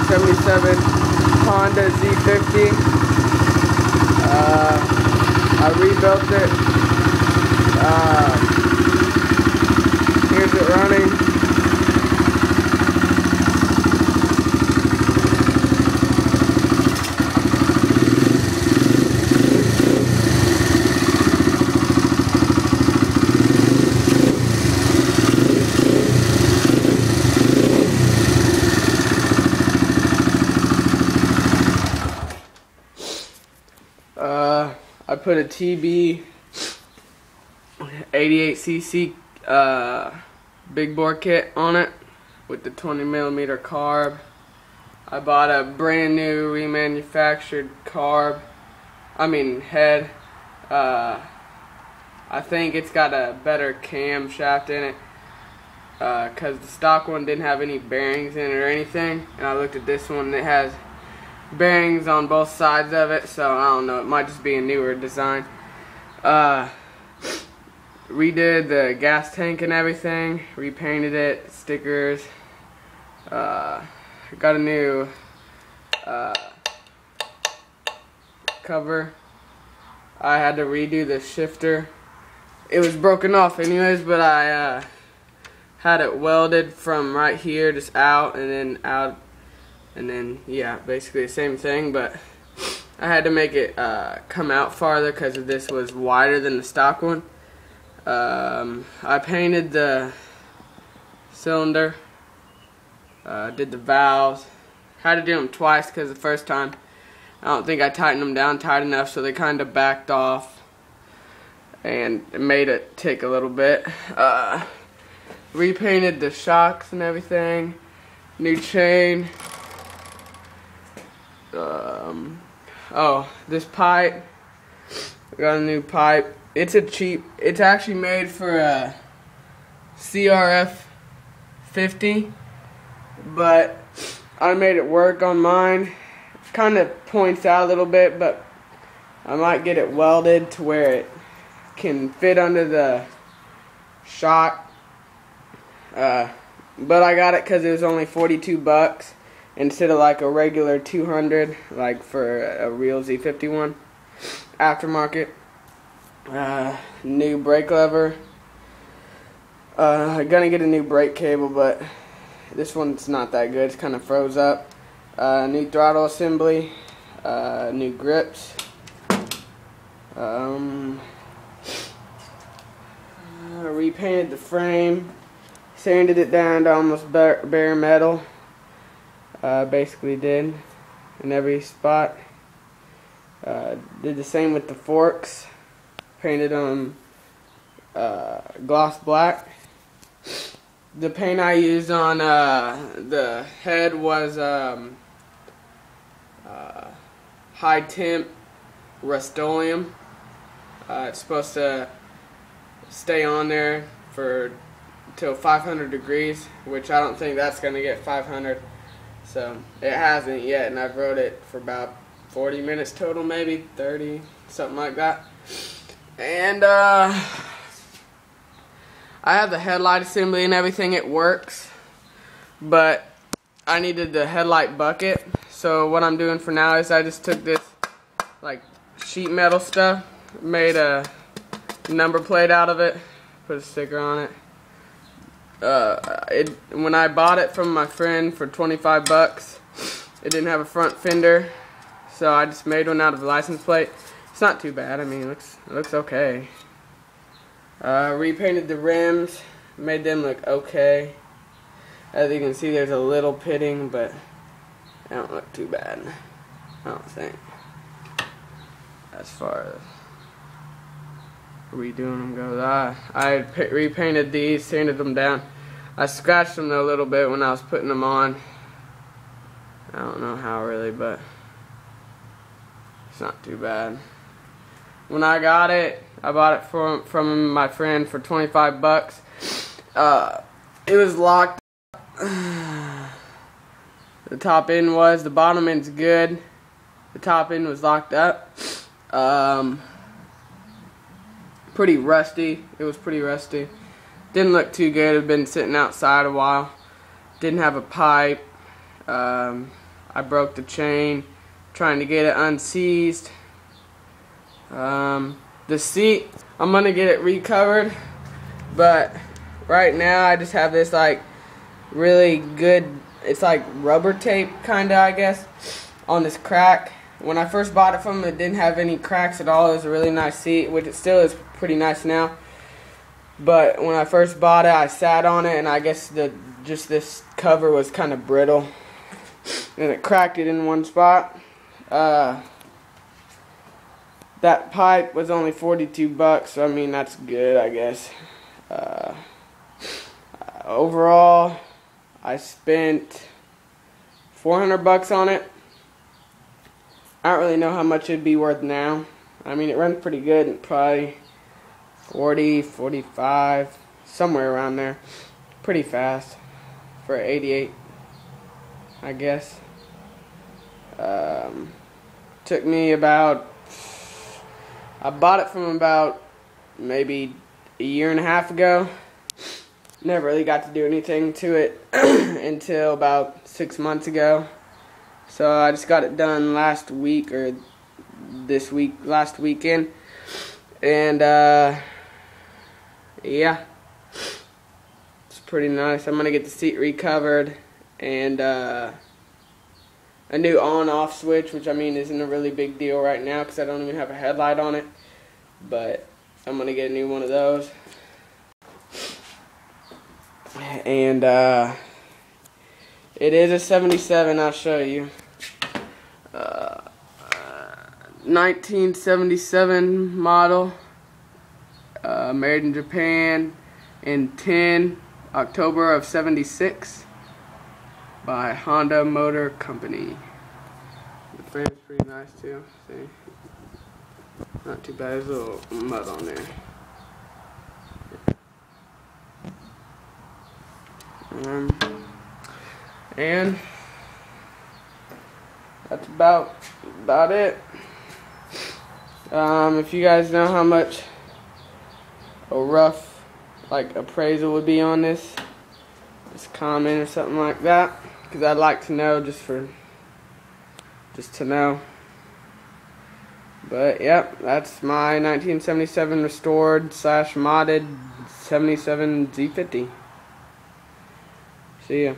1977 Honda Z50. I rebuilt it. Here's it running. I put a TB 88cc big bore kit on it with the 20mm carb. I bought a brand new remanufactured head. I think it's got a better camshaft in it because the stock one didn't have any bearings in it or anything, and I looked at this one and it has bearings on both sides of it, so I don't know, it might just be a newer design. Redid the gas tank and everything, repainted it, stickers, got a new cover. I had to redo the shifter. It was broken off anyways, but I had it welded from right here just out and then out. And then, yeah, basically the same thing, but I had to make it come out farther because this was wider than the stock one. I painted the cylinder, did the valves. Had to do them twice because the first time I don't think I tightened them down tight enough, so they kind of backed off and it made it tick a little bit. Repainted the shocks and everything, new chain. This pipe, I got a new pipe. It's actually made for a CRF 50, but I made it work on mine. Kind of points out a little bit, but I might get it welded to where it can fit under the shock. But I got it because it was only 42 bucks. Instead of like a regular 200, like for a real Z50 one, aftermarket. New brake lever. I'm gonna get a new brake cable, but this one's not that good. It's kind of froze up. New throttle assembly. New grips. Repainted the frame. Sanded it down to almost bare metal. Basically did in every spot. Did the same with the forks. Painted them gloss black. The paint I used on the head was high temp Rust-Oleum. It's supposed to stay on there for till 500 degrees, which I don't think that's gonna get 500. So it hasn't yet, and I've rode it for about 40 minutes total, maybe 30, something like that. And I have the headlight assembly and everything. It works, but I needed the headlight bucket. So what I'm doing for now is I just took this like sheet metal stuff, made a number plate out of it, put a sticker on it. When I bought it from my friend for 25 bucks, it didn't have a front fender, so I just made one out of the license plate. It's not too bad. I mean, it looks okay. Repainted the rims, made them look okay. As you can see, there's a little pitting, but they don't look too bad, I don't think. As far as redoing them goes, I repainted these, sanded them down. I scratched them a little bit when I was putting them on. I don't know how really, but it's not too bad. When I got it, I bought it from my friend for 25 bucks. It was locked. The top end was. The bottom end's good. The top end was locked up. Pretty rusty. It was pretty rusty. Didn't look too good. It had been sitting outside a while. Didn't have a pipe. I broke the chain trying to get it unseized. The seat, I'm gonna get it recovered, but right now I just have this like really good, it's like rubber tape kinda, I guess, on this crack. When I first bought it from them, it didn't have any cracks at all. It was a really nice seat, which it still is pretty nice now. But when I first bought it, I sat on it, and I guess just this cover was kind of brittle, and it cracked it in one spot. That pipe was only 42 bucks, so I mean that's good, I guess. Overall, I spent 400 bucks on it. I don't really know how much it'd be worth now. I mean, it runs pretty good, probably 40, 45, somewhere around there. Pretty fast for 88, I guess. Took me about, I bought it from about maybe a year and a half ago. Never really got to do anything to it until about 6 months ago. So I just got it done last week, or this week, last weekend. And yeah, it's pretty nice. I'm gonna get the seat recovered and a new on-off switch, which I mean isn't a really big deal right now because I don't even have a headlight on it. But I'm gonna get a new one of those. And it is a 77, I'll show you. 1977 model, made in Japan in October of 76 by Honda Motor Company. The frame's pretty nice too, see? Not too bad, there's a little mud on there. And that's about it. If you guys know how much a rough like appraisal would be on this, just comment or something like that, because I'd like to know, just to know. But yep, that's my 1977 restored / modded 77 Z50. See ya.